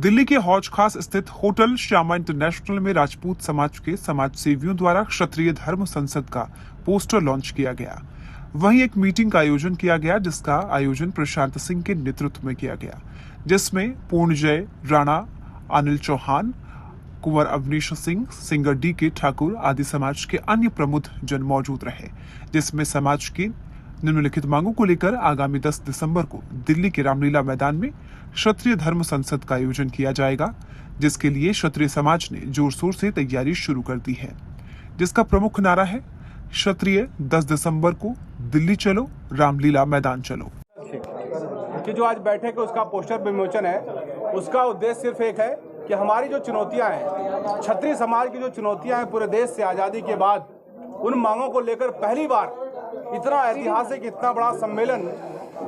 दिल्ली के हौज खास स्थित होटल श्यामा इंटरनेशनल में राजपूत समाज के समाज सेवियों द्वारा क्षत्रिय धर्म संसद का पोस्टर लॉन्च किया गया। वहीं एक मीटिंग का आयोजन किया गया, जिसका आयोजन प्रशांत सिंह के नेतृत्व में किया गया, जिसमें पूर्णजय राणा, अनिल चौहान, कुंवर अवनीश सिंह, सिंगर डी.के. ठाकुर आदि समाज के अन्य प्रमुख जन मौजूद रहे, जिसमें समाज की निम्नलिखित मांगों को लेकर आगामी 10 दिसंबर को दिल्ली के रामलीला मैदान में क्षत्रिय धर्म संसद का आयोजन किया जाएगा, जिसके लिए क्षत्रिय समाज ने जोर शोर से तैयारी शुरू कर दी है, जिसका प्रमुख नारा है क्षत्रिय 10 दिसंबर को दिल्ली चलो, रामलीला मैदान चलो। कि जो आज बैठक है उसका पोस्टर विमोचन है, उसका उद्देश्य सिर्फ एक है कि हमारी जो चुनौतियां हैं, क्षत्रिय समाज की जो चुनौतियां हैं पूरे देश से आज़ादी के बाद, उन मांगों को लेकर पहली बार इतना ऐतिहासिक, इतना बड़ा सम्मेलन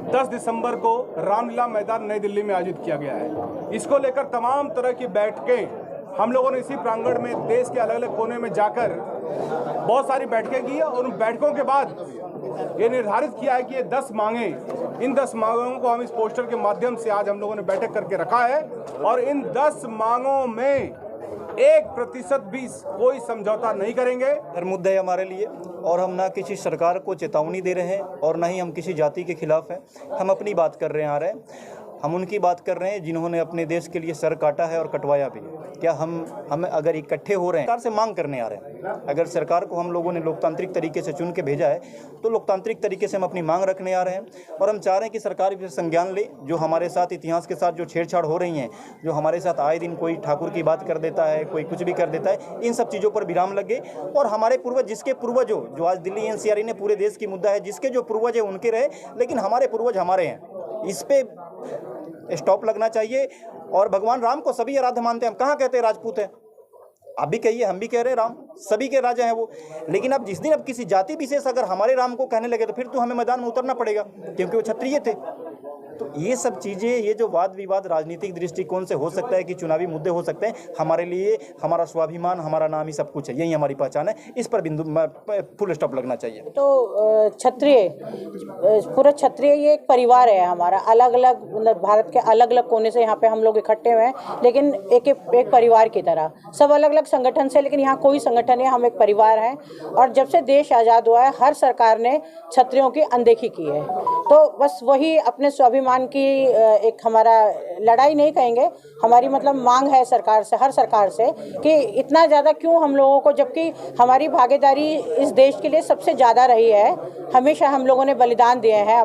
10 दिसंबर को रामलीला मैदान नई दिल्ली में आयोजित किया गया है। इसको लेकर तमाम तरह की बैठकें हम लोगों ने इसी प्रांगण में देश के अलग अलग कोने में जाकर बहुत सारी बैठकें की और उन बैठकों के बाद ये निर्धारित किया है कि ये 10 मांगे, इन 10 मांगों को हम इस पोस्टर के माध्यम से आज हम लोगों ने बैठक करके रखा है और इन 10 मांगों में 1% भी कोई समझौता नहीं करेंगे। हर मुद्दा है हमारे लिए और हम ना किसी सरकार को चेतावनी दे रहे हैं और ना ही हम किसी जाति के खिलाफ हैं। हम अपनी बात कर रहे हैं, आ रहे हैं, हम उनकी बात कर रहे हैं जिन्होंने अपने देश के लिए सर काटा है और कटवाया भी है। क्या हम अगर इकट्ठे हो रहे हैं, सरकार से मांग करने आ रहे हैं। अगर सरकार को हम लोगों ने लोकतांत्रिक तरीके से चुन के भेजा है तो लोकतांत्रिक तरीके से हम अपनी मांग रखने आ रहे हैं और हम चाह रहे हैं कि सरकार भी संज्ञान ले। जो हमारे साथ इतिहास के साथ जो छेड़छाड़ हो रही हैं, जो हमारे साथ आए दिन कोई ठाकुर की बात कर देता है, कोई कुछ भी कर देता है, इन सब चीज़ों पर विराम लगे और हमारे पूर्वज, जिसके पूर्वजों, जो आज दिल्ली एनसीआर ने पूरे देश की मुद्दा है, जिसके जो पूर्वज है उनके रहे, लेकिन हमारे पूर्वज हमारे हैं, इस पे स्टॉप लगना चाहिए। और भगवान राम को सभी आराध्य मानते हैं। हम कहाँ कहते हैं राजपूत है? आप भी कहिए, हम भी कह रहे हैं, राम सभी के राजा हैं वो। लेकिन अब जिस दिन अब किसी जाति विशेष अगर हमारे राम को कहने लगे तो फिर तो हमें मैदान में उतरना पड़ेगा, क्योंकि वो क्षत्रिय थे। तो ये सब चीज़ें, ये जो वाद विवाद राजनीतिक दृष्टिकोण से हो सकता है कि चुनावी मुद्दे हो सकते हैं, हमारे लिए हमारा स्वाभिमान, हमारा नाम ही सब कुछ है, यही हमारी पहचान है। इस पर बिंदु फुल स्टॉप लगना चाहिए। तो क्षत्रिय, पूरा क्षत्रिय ये एक परिवार है हमारा, अलग अलग, मतलब भारत के अलग अलग कोने से यहाँ पे हम लोग इकट्ठे हुए हैं, लेकिन एक परिवार की तरह, सब अलग अलग संगठन से, लेकिन यहाँ कोई संगठन है, हम एक परिवार हैं। और जब से देश आज़ाद हुआ है, हर सरकार ने क्षत्रियों की अनदेखी की है। तो बस वही अपने स्वाभिमान की एक हमारा लड़ाई नहीं कहेंगे, हमारी मतलब मांग है सरकार से, हर सरकार से, कि इतना ज़्यादा क्यों हम लोगों को, जबकि हमारी भागीदारी इस देश के लिए सबसे ज़्यादा रही है, हमेशा हम लोगों ने बलिदान दिए हैं।